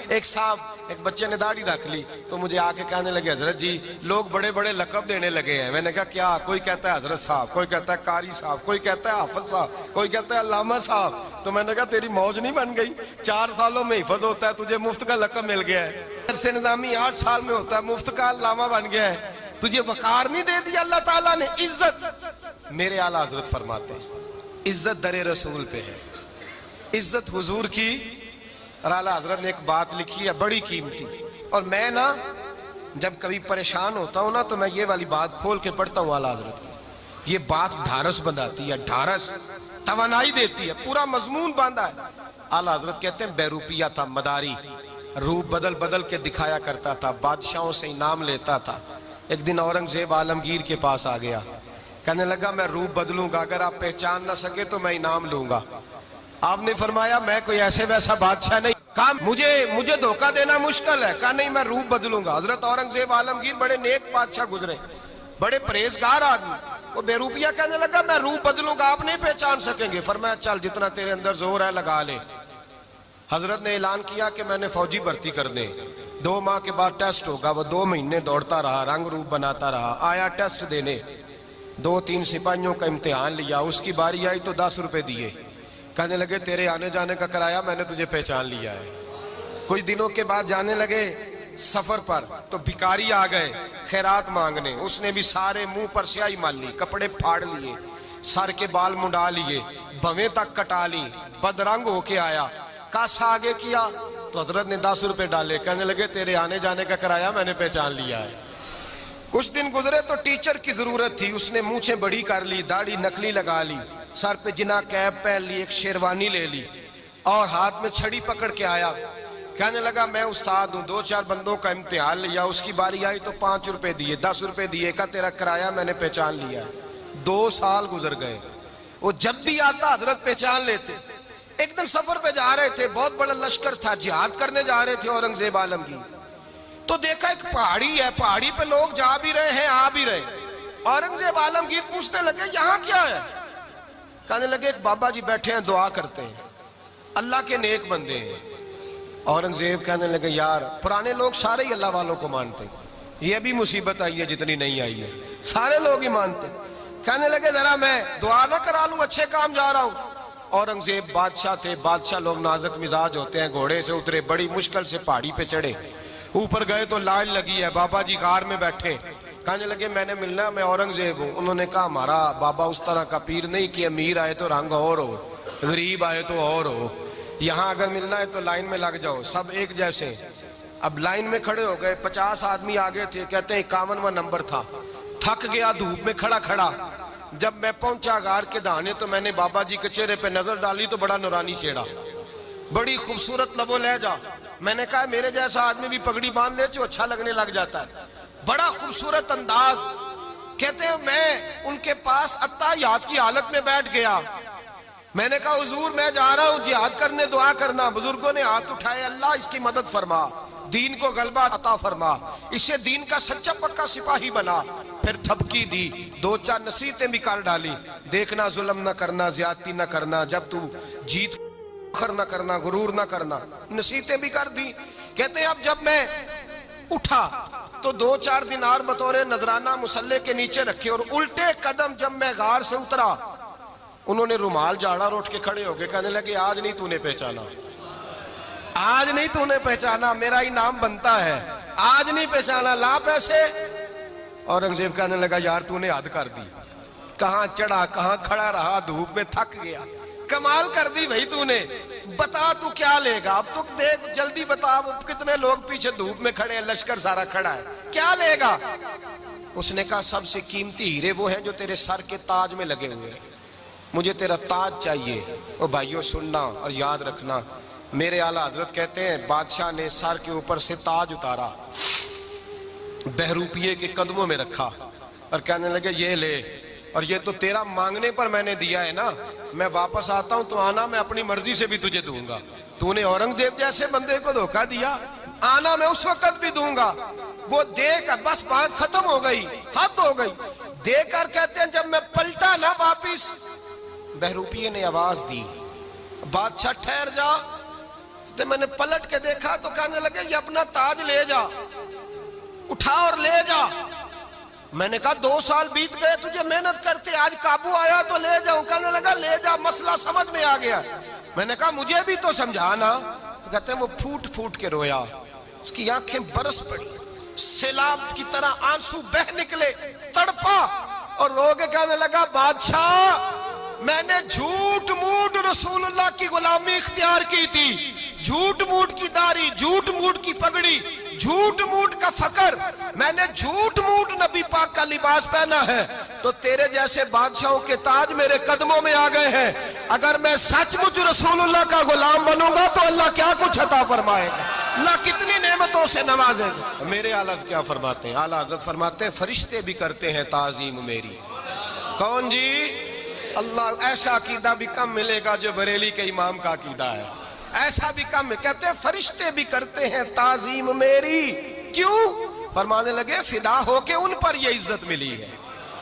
एक साहब, एक बच्चे ने दाढ़ी रख ली तो मुझे आके कहने लगे, हजरत जी लोग बड़े बड़े लकब देने लगे हैं। मैंने कहा क्या? कोई कहता है हजरत साहब, कोई कहता है कारी साहब, कोई कहता है हाफिज साहब, कोई कहता है अल्लामा साहब। तो मैंने कहा तेरी मौज नहीं बन गई? 4 सालों में हिफज होता है, तुझे मुफ्त का लकब मिल गया है। से निजामी 8 साल में होता है, मुफ्त का अल्लामा बन गया है। तुझे वकार नहीं दे दिया अल्लाह ताला ने, इज्जत। मेरे आला हजरत फरमाते हैं इज्जत दरे रसूल पे है, इज्जत हुजूर की। और आला हजरत ने एक बात लिखी है बड़ी कीमती, और मैं ना जब कभी परेशान होता हूं ना तो मैं ये वाली बात खोल के पढ़ता हूँ आला हजरत की। ये बात ढारस बनाती है, ढारस तवानाई देती है, पूरा मजमून बांधा है। आला हजरत कहते हैं बेरूपिया था मदारी, रूप बदल बदल के दिखाया करता था, बादशाहों से इनाम लेता था। एक दिन औरंगजेब आलमगीर के पास आ गया, कहने लगा मैं रूप बदलूंगा, अगर आप पहचान ना सके तो मैं इनाम लूंगा। आपने फरमाया मैं कोई ऐसे वैसा बादशाह नहीं, कहा मुझे धोखा देना मुश्किल है। कहा नहीं मैं रूप बदलूंगा। हजरत औरंगजेब आलमगीर बड़े नेक बादशाह गुजरे, बड़े परहेजगार आदमी, वो बेरूपिया कहने लगा मैं रूप बदलूंगा, आप नहीं पहचान सकेंगे। फरमाया चल जितना तेरे अंदर जोर है लगा ले। हजरत ने ऐलान किया कि मैंने फौजी भर्ती करने, 2 माह के बाद टेस्ट होगा। वो 2 महीने दौड़ता रहा, रंग रूप बनाता रहा, आया टेस्ट देने, 2-3 सिपाहियों का इम्तिहान लिया, उसकी बारी आई तो 10 रुपए दिए। कहने लगे तेरे आने जाने का किराया मैंने तुझे पहचान लिया है। कुछ दिनों के बाद जाने लगे सफर पर तो भिखारी आ गए खैरात मांगने, उसने भी सारे मुंह पर स्याही मार ली, कपड़े फाड़ लिए, सर के बाल मुंडा लिए, भवें तक कटा ली, बदरंग होके आया। कासा आगे किया तो हजरत ने 10 रुपए डाले, कहने लगे तेरे आने जाने का किराया मैंने पहचान लिया है। कुछ दिन गुजरे तो टीचर की जरूरत थी, उसने मूछें बड़ी कर ली, दाढ़ी नकली लगा ली, सर पे जिना कैप पहन ली, एक शेरवानी ले ली और हाथ में छड़ी पकड़ के आया। कहने लगा मैं उस्ताद हूँ, 2-4 बंदों का इम्तिहान लिया, उसकी बारी आई तो 5 रुपए दिए, 10 रुपए दिए, का तेरा किराया मैंने पहचान लिया। 2 साल गुजर गए, वो जब भी आता हजरत पहचान लेते। एक दिन सफर पे जा रहे थे, बहुत बड़ा लश्कर था, जिहाद करने जा रहे थे औरंगजेब आलमगीर, तो देखा एक पहाड़ी है, पहाड़ी पे लोग जा भी रहे हैं आ भी रहे। औरंगजेब आलमगीर पूछने लगे यहाँ क्या है? कहने लगे एक बाबा जी बैठे हैं दुआ करते हैं, अल्लाह के नेक बंदे हैं। औरंगजेब कहने लगे यार पुराने लोग सारे ही अल्लाह वालों को मानते, ये अभी मुसीबत आई है जितनी नहीं आई है, सारे लोग ही मानते। कहने लगे जरा मैं दुआ ना करा लूं, अच्छे काम जा रहा हूं। औरंगजेब बादशाह थे, बादशाह लोग नाजुक मिजाज होते हैं, घोड़े से उतरे, बड़ी मुश्किल से पहाड़ी पे चढ़े, ऊपर गए तो लाइन लगी है, बाबा जी कार में बैठे। कहने लगे मैंने मिलना, मैं औरंगजेब हूँ। उन्होंने कहा हमारा बाबा उस तरह का पीर नहीं कि अमीर आए तो रंग और हो, गरीब आए तो और हो, यहाँ अगर मिलना है तो लाइन में लग जाओ, सब एक जैसे। अब लाइन में खड़े हो गए, 50 आदमी आगे थे, कहते हैं 51वां नंबर था। थक गया धूप में खड़ा खड़ा, जब मैं पहुंचा गार के दाने तो मैंने बाबा जी के चेहरे पे नजर डाली तो बड़ा नूरानी चेहरा, बड़ी खूबसूरत लबो लहजा। मैंने कहा मेरे जैसा आदमी भी पगड़ी बांध ले तो अच्छा लगने लग जाता है, बड़ा खूबसूरत अंदाज। कहते हैं मैं उनके पास अत्ताहियात की हालत में बैठ गया। मैंने कहा हुजूर मैं जा रहा हूँ जिहाद करने, दुआ करना। बुजुर्गों ने हाथ उठाए, अल्लाह इसकी मदद फरमा, दीन को गलबा अता फरमा, इसे दीन का सच्चा पक्का सिपाही बना। फिर थपकी दी, 2-4 नसीहतें भी कर डाली, देखना जुल्म न करना, ज्यादती न करना, जब तू जीत खर न करना, गुरूर न करना, नसीहतें भी कर दी। कहते हैं अब जब मैं उठा तो 2-4 दिनार बतौर नजराना मुसल्ले के नीचे रखे, और उल्टे कदम जब मैं गार से उतरा उन्होंने रुमाल झाड़ा रोट के खड़े हो गए। कहने लगे आज नहीं तूने पहचाना, आज नहीं तूने पहचाना, मेरा इनाम बनता है, आज नहीं पहचाना, ला पैसे। औरंगजेब कहने लगा यार तूने हद कर दी, कहां चढ़ा कहां खड़ा रहा, धूप में थक गया, कमाल कर दी भाई तूने, बता तू क्या लेगा, अब तू देख जल्दी बता, अब कितने लोग पीछे धूप में खड़े हैं, लश्कर सारा खड़ा है, क्या लेगा? उसने कहा सबसे कीमती हीरे वो है जो तेरे सर के ताज में लगे हुए हैं, मुझे तेरा ताज चाहिए। ओ भाइयों सुनना और याद रखना, मेरे आला हजरत कहते हैं बादशाह ने सर के ऊपर से ताज उतारा, बहरूपिये के कदमों में रखा और कहने लगे ये ले, और ये तो तेरा मांगने पर मैंने दिया है ना, मैं वापस आता हूं तो आना, मैं अपनी मर्जी से भी तुझे दूंगा। तूने औरंगजेब जैसे बंदे को धोखा दिया, आना मैं उस वक्त भी दूंगा। वो देकर बस बात खत्म हो गई, हद हो गई। देकर कहते हैं जब मैं पलटा ना वापिस, बहरूपिये ने आवाज दी बादशाह ठहर जा, तो मैंने पलट के देखा तो कहने लगे ये अपना ताज ले जा, उठा और ले जा। मैंने कहा 2 साल बीत गए तुझे मेहनत करते, आज काबू आया तो ले जाऊं। कहने लगा ले जा, मसला समझ में आ गया। मैंने कहा मुझे भी तो समझाना। तो कहते हैं वो फूट फूट के रोया, उसकी आंखें बरस पड़ी, सैलाब की तरह आंसू बह निकले, तड़पा और रो के कहने लगा बादशाह मैंने झूठ मूठ रसूलुल्लाह की गुलामी इख्तियार की थी, झूठ मूठ की दाढ़ी, झूठ मूठ की पगड़ी, झूठ मूठ का फकर, मैंने झूठ मूठ नबी पाक का लिबास पहना है, तो तेरे जैसे बादशाहों के ताज मेरे कदमों में आ गए हैं। अगर मैं सचमुच रसूलुल्लाह का गुलाम बनूंगा तो अल्लाह क्या कुछ अता फरमाएगा, अल्लाह कितनी नेमतों से नवाजेगा। मेरे आला क्या फरमाते हैं, आला हज़रत फरमाते हैं फरिश्ते भी करते हैं ताजीम मेरी। कौन जी? अल्लाह। ऐसा अकीदा भी कम मिलेगा जो बरेली के इमाम का अकीदा है, ऐसा भी कम। कहते हैं फरिश्ते भी करते हैं ताजीम मेरी। क्यों? फरमाने लगे फिदा होके उन पर ये इज्जत मिली है।